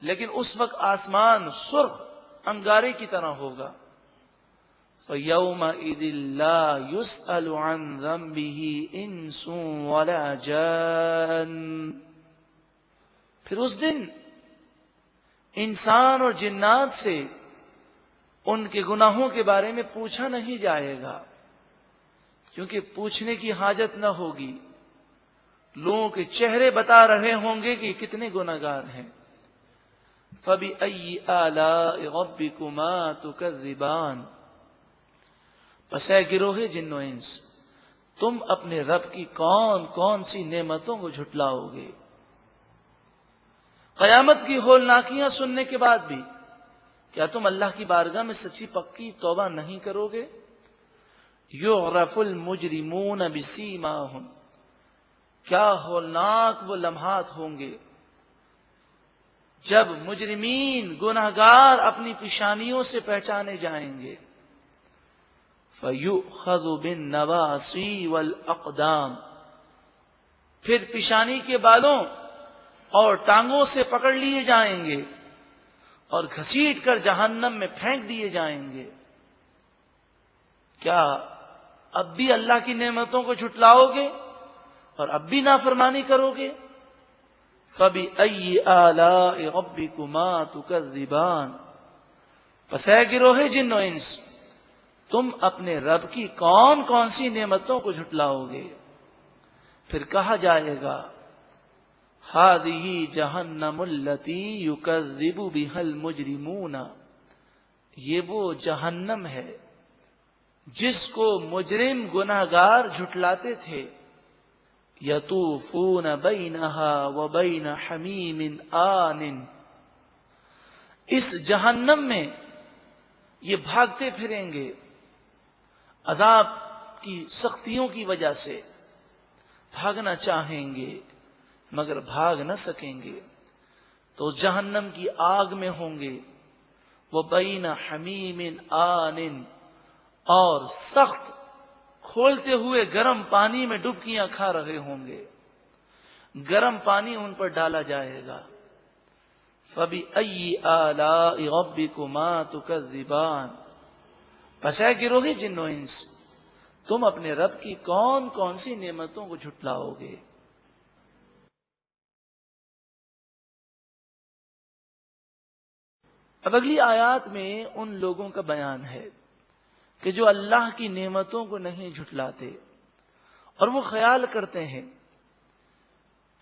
لیکن اس وقت آسمان سرخ انگارے کی طرح ہوگا. فَيَوْمَئِذٍ لَا يُسْأَلُ عَنْ ذَنبِهِ إِنسٌ وَلَا جَانٌ. پھر اس دن انسان اور جنات سے ان کے گناہوں کے بارے میں پوچھا نہیں جائے گا، کیونکہ پوچھنے کی حاجت نہ ہوگی. لوگوں کے چہرے بتا رہے ہوں گے کہ کتنے گناہگار ہیں. فَبِأَيِّ آلَاءِ رَبِّكُمَا تُكَذِّبَانِ. پس اے گروہ جن و انس، تم اپنے رب کی کون کون سی نعمتوں کو جھٹلاؤ گے؟ قیامت کی ہولناکیاں سننے کے بعد بھی کیا تم اللہ کی بارگاہ میں سچی پکی توبہ نہیں کرو گے؟ یعرف المجرمون بسیماہم. کیا ہولناک وہ لمحات ہوں گے جب مجرمین گناہگار اپنی پیشانیوں سے پہچانے جائیں گے. فَيُؤْخَذُ بِالنَّوَاصِي وَالْأَقْدَامِ. پھر پیشانی کے بالوں اور ٹانگوں سے پکڑ لیے جائیں گے اور گھسیٹ کر جہنم میں پھینک دیے جائیں گے. کیا اب بھی اللہ کی نعمتوں کو جھٹلاؤ گے اور اب بھی نافرمانی کرو گے؟ فَبِأَيِّ آلَاءِ رَبِّكُمَا تُكَذِّبَانِ. پس اے گروہ جن و انس، تم اپنے رب کی کون کون سی نعمتوں کو جھٹلاؤ گے؟ پھر کہا جائے گا هَذِهِ جَهَنَّمُ الَّتِي يُكَذِّبُ بِهَا الْمُجْرِمُونَ. یہ وہ جہنم ہے جس کو مجرم گناہگار جھٹلاتے تھے. یطوفون بینہا وبین حمیم آن. اس جہنم میں یہ بھاگتے پھریں گے عذاب کی سختیوں کی وجہ سے، بھاگنا چاہیں گے مگر بھاگ نہ سکیں گے تو جہنم کی آگ میں ہوں گے. وبین حمیم آن. اور سخت کھولتے ہوئے گرم پانی میں ڈبکیاں کھا رہے ہوں گے. گرم پانی ان پر ڈالا جائے گا. فَبِأَيِّ آلَاءِ رَبِّكُمَا تُكَذِّبَانِ. پس اے گروہ جن و انس، تم اپنے رب کی کون کون سی نعمتوں کو جھٹلاؤ گے؟ اب اگلی آیات میں ان لوگوں کا بیان ہے کہ جو اللہ کی نعمتوں کو نہیں جھٹلاتے اور وہ خیال کرتے ہیں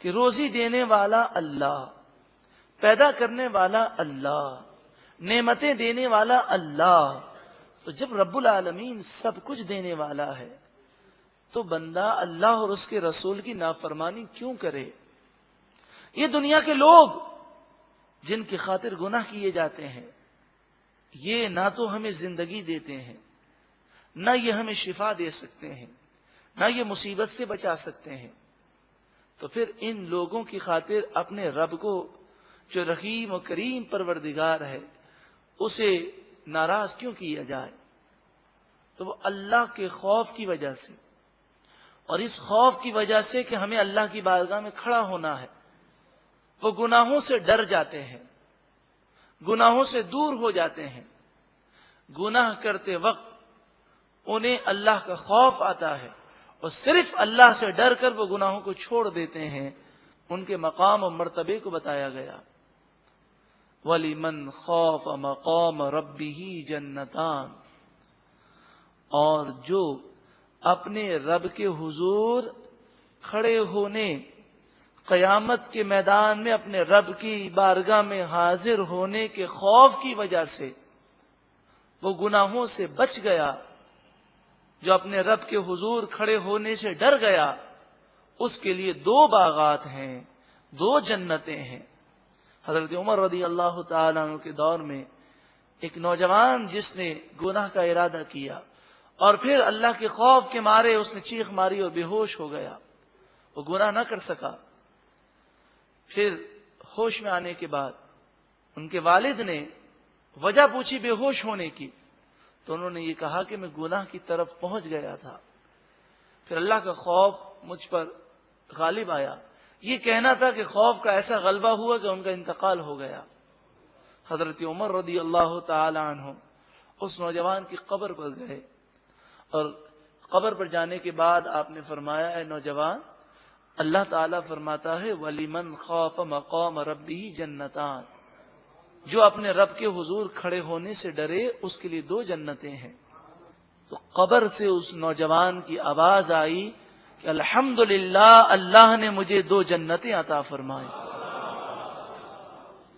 کہ روزی دینے والا اللہ، پیدا کرنے والا اللہ، نعمتیں دینے والا اللہ. تو جب رب العالمین سب کچھ دینے والا ہے تو بندہ اللہ اور اس کے رسول کی نافرمانی کیوں کرے؟ یہ دنیا کے لوگ جن کی خاطر گناہ کیے جاتے ہیں، یہ نہ تو ہمیں زندگی دیتے ہیں، نہ یہ ہمیں شفا دے سکتے ہیں، نہ یہ مصیبت سے بچا سکتے ہیں. تو پھر ان لوگوں کی خاطر اپنے رب کو جو رحیم و کریم پروردگار ہے اسے ناراض کیوں کیا جائے؟ تو وہ اللہ کے خوف کی وجہ سے، اور اس خوف کی وجہ سے کہ ہمیں اللہ کی بارگاہ میں کھڑا ہونا ہے، وہ گناہوں سے ڈر جاتے ہیں، گناہوں سے دور ہو جاتے ہیں. گناہ کرتے وقت انہیں اللہ کا خوف آتا ہے اور صرف اللہ سے ڈر کر وہ گناہوں کو چھوڑ دیتے ہیں. ان کے مقام و مرتبے کو بتایا گیا. وَلِمَنْ خَافَ مَقَامَ رَبِّهِ جَنَّتَانِ. اور جو اپنے رب کے حضور کھڑے ہونے، قیامت کے میدان میں اپنے رب کی بارگاہ میں حاضر ہونے کے خوف کی وجہ سے وہ گناہوں سے بچ گیا، جو اپنے رب کے حضور کھڑے ہونے سے ڈر گیا، اس کے لیے 2 باغات ہیں، 2 جنتیں ہیں. حضرت عمر رضی اللہ تعالیٰ عنہ کے دور میں ایک نوجوان جس نے گناہ کا ارادہ کیا اور پھر اللہ کے خوف کے مارے اس نے چیخ ماری اور بے ہوش ہو گیا، وہ گناہ نہ کر سکا. پھر ہوش میں آنے کے بعد ان کے والد نے وجہ پوچھی بے ہوش ہونے کی، تو انہوں نے یہ کہا کہ میں گناہ کی طرف پہنچ گیا تھا، پھر اللہ کا خوف مجھ پر غالب آیا. یہ کہنا تھا کہ خوف کا ایسا غلبہ ہوا کہ ان کا انتقال ہو گیا. حضرت عمر رضی اللہ تعالی عنہ اس نوجوان کی قبر پر گئے، اور قبر پر جانے کے بعد آپ نے فرمایا، اے نوجوان، اللہ تعالیٰ فرماتا ہے وَلِمَنْ خَافَ مَقَامَ رَبِّهِ جَنَّتَانِ، جو اپنے رب کے حضور کھڑے ہونے سے ڈرے اس کے لیے 2 جنتیں ہیں۔ تو قبر سے اس نوجوان کی آواز آئی کہ الحمدللہ، اللہ نے مجھے 2 جنتیں عطا فرمائیں۔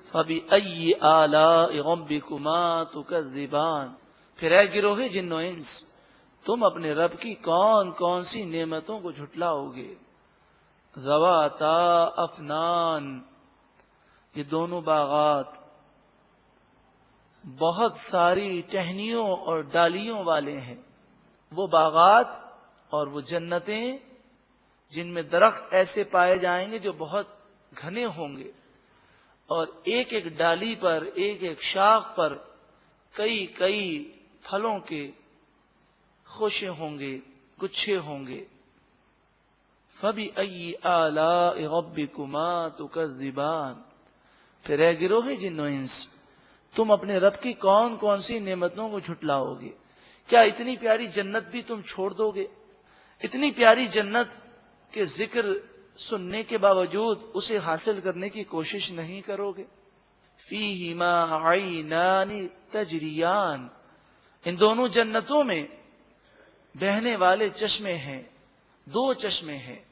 فَبِأَيِّ آلَاءِ رَبِّكُمَا تُكَذِّبَانِ، پھر اے گروہ جن و انس، تم اپنے رب کی کون کون سی نعمتوں کو جھٹلاؤ گے؟ ذواتا افنان، یہ دونوں باغات بہت ساری ٹہنیوں اور ڈالیوں والے ہیں، وہ باغات اور وہ جنتیں جن میں درخت ایسے پائے جائیں گے جو بہت گھنے ہوں گے، اور ایک ایک ڈالی پر، ایک ایک شاخ پر کئی کئی پھلوں کے خوشے ہوں گے، گچھے ہوں گے۔ فَبِأَيِّ آلَاءِ رَبِّكُمَا تُكَذِّبَانِ، پھر اے گروہ جن و انس، تم اپنے رب کی کون کون سی نعمتوں کو جھٹلاؤ گے؟ کیا اتنی پیاری جنت بھی تم چھوڑ دو گے؟ اتنی پیاری جنت کے ذکر سننے کے باوجود اسے حاصل کرنے کی کوشش نہیں کرو گے؟ فِيهِمَا عَيْنَانِ تَجْرِيَانِ، ان دونوں جنتوں میں بہنے والے چشمے ہیں، 2 چشمے ہیں۔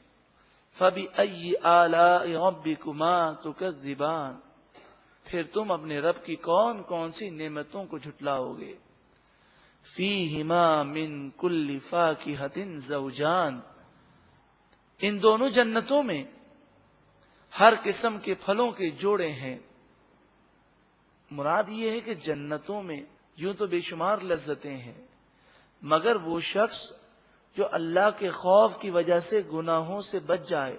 فَبِأَيِّ آلَاءِ رَبِّكُمَا تُكَذِّبَانِ، پھر تم اپنے رب کی کون کون سی نعمتوں کو جھٹلاؤ گے؟ فِيهِمَا مِن كُلِّ فَاكِهَةٍ زَوْجَانِ، ان دونوں جنتوں میں ہر قسم کے پھلوں کے جوڑے ہیں۔ مراد یہ ہے کہ جنتوں میں یوں تو بے شمار لذتیں ہیں، مگر وہ شخص جو اللہ کے خوف کی وجہ سے گناہوں سے بچ جائے،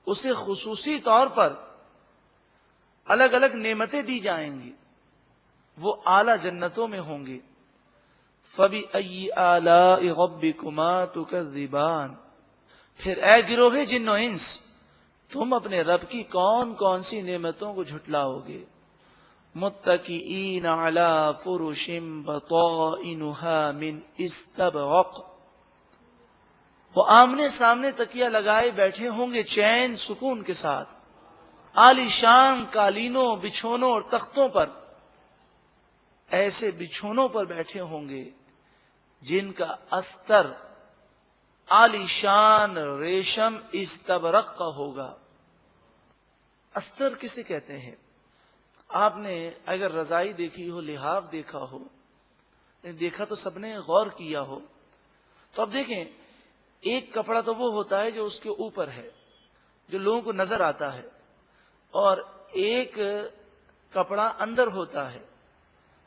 اسے خصوصی طور پر الگ الگ نعمتیں دی جائیں گی، وہ اعلیٰ جنتوں میں ہوں گے۔ فَبِأَيِّ آلَاءِ رَبِّكُمَا تُكَذِّبَانِ، پھر اے گروہ جن و انس، تم اپنے رب کی کون کون سی نعمتوں کو جھٹلاؤ گے؟ متکئین علی فرش بطائنها من استبرق، وہ آمنے سامنے تکیہ لگائے بیٹھے ہوں گے چین سکون کے ساتھ، عالی شان قالینوں، بچھونوں اور تختوں پر، ایسے بچھونوں پر بیٹھے ہوں گے جن کا استر عالی شان ریشم استبرق کا ہوگا۔ استر کسے کہتے ہیں؟ آپ نے اگر رضائی دیکھی ہو، لحاف دیکھا ہو، دیکھا تو سب نے غور کیا ہو، تو اب دیکھیں ایک کپڑا تو وہ ہوتا ہے جو اس کے اوپر ہے، جو لوگوں کو نظر آتا ہے، اور ایک کپڑا اندر ہوتا ہے۔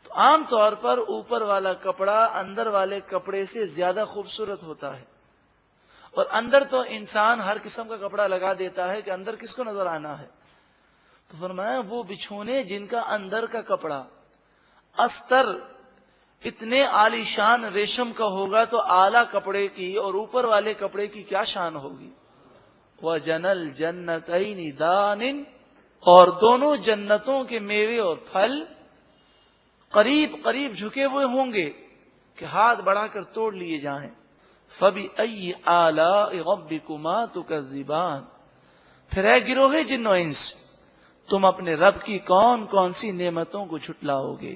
تو عام طور پر اوپر والا کپڑا اندر والے کپڑے سے زیادہ خوبصورت ہوتا ہے، اور اندر تو انسان ہر قسم کا کپڑا لگا دیتا ہے کہ اندر کس کو نظر آنا ہے۔ تو فرمایا وہ بچھونے جن کا اندر کا کپڑا استر اتنے عالی شان ریشم کا ہوگا تو اعلیٰ کپڑے کی اور اوپر والے کپڑے کی کیا شان ہوگی۔ وَجَنَى الْجَنَّتَيْنِ دَانٍ، اور دونوں جنتوں کے میوے اور پھل قریب قریب جھکے ہوئے ہوں گے کہ ہاتھ بڑھا کر توڑ لیے جائیں۔ فَبِأَيِّ آلَاءِ رَبِّكُمَا تُكَذِّبَانِ، پھر اے گروہ جن و انس، تم اپنے رب کی کون کون سی نعمتوں کو جھٹلاؤ گے؟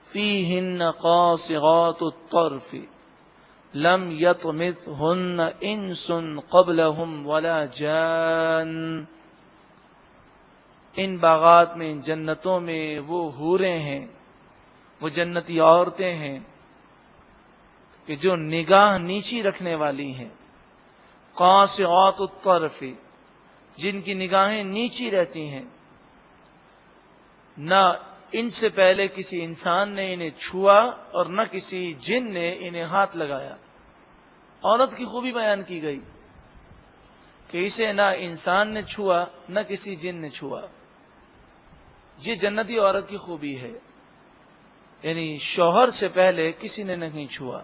فِيهِنَّ قَاصِرَاتُ الطَّرْفِ لَمْ يَطْمِثْهُنَّ إِنسٌ قَبْلَهُمْ وَلَا جَانٌّ، ان باغات میں، ان جنتوں میں وہ حوریں ہیں، وہ جنتی عورتیں ہیں کہ جو نگاہ نیچی رکھنے والی ہیں۔ قاصرات الطرف، جن کی نگاہیں نیچی رہتی ہیں، نہ ان سے پہلے کسی انسان نے انہیں چھوا اور نہ کسی جن نے انہیں ہاتھ لگایا۔ عورت کی خوبی بیان کی گئی کہ اسے نہ انسان نے چھوا نہ کسی جن نے چھوا۔ یہ جنتی عورت کی خوبی ہے، یعنی شوہر سے پہلے کسی نے نہیں چھوا،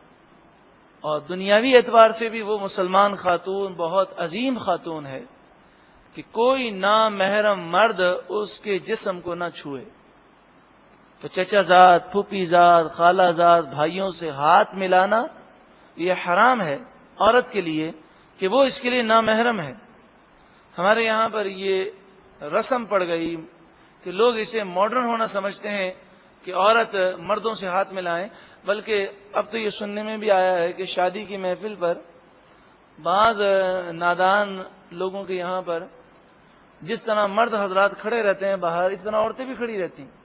اور دنیاوی اعتبار سے بھی وہ مسلمان خاتون بہت عظیم خاتون ہے کہ کوئی نامحرم مرد اس کے جسم کو نہ چھوئے۔ تو چچا زاد، پھوپھی زاد، خالہ زاد، بھائیوں سے ہاتھ ملانا یہ حرام ہے عورت کے لیے کہ وہ اس کے لیے نامحرم ہے۔ ہمارے یہاں پر یہ رسم پڑ گئی کہ لوگ اسے ماڈرن ہونا سمجھتے ہیں کہ عورت مردوں سے ہاتھ ملائیں، بلکہ اب تو یہ سننے میں بھی آیا ہے کہ شادی کی محفل پر بعض نادان لوگوں کے یہاں پر جس طرح مرد حضرات کھڑے رہتے ہیں باہر، اس طرح عورتیں بھی کھڑی رہتی ہیں۔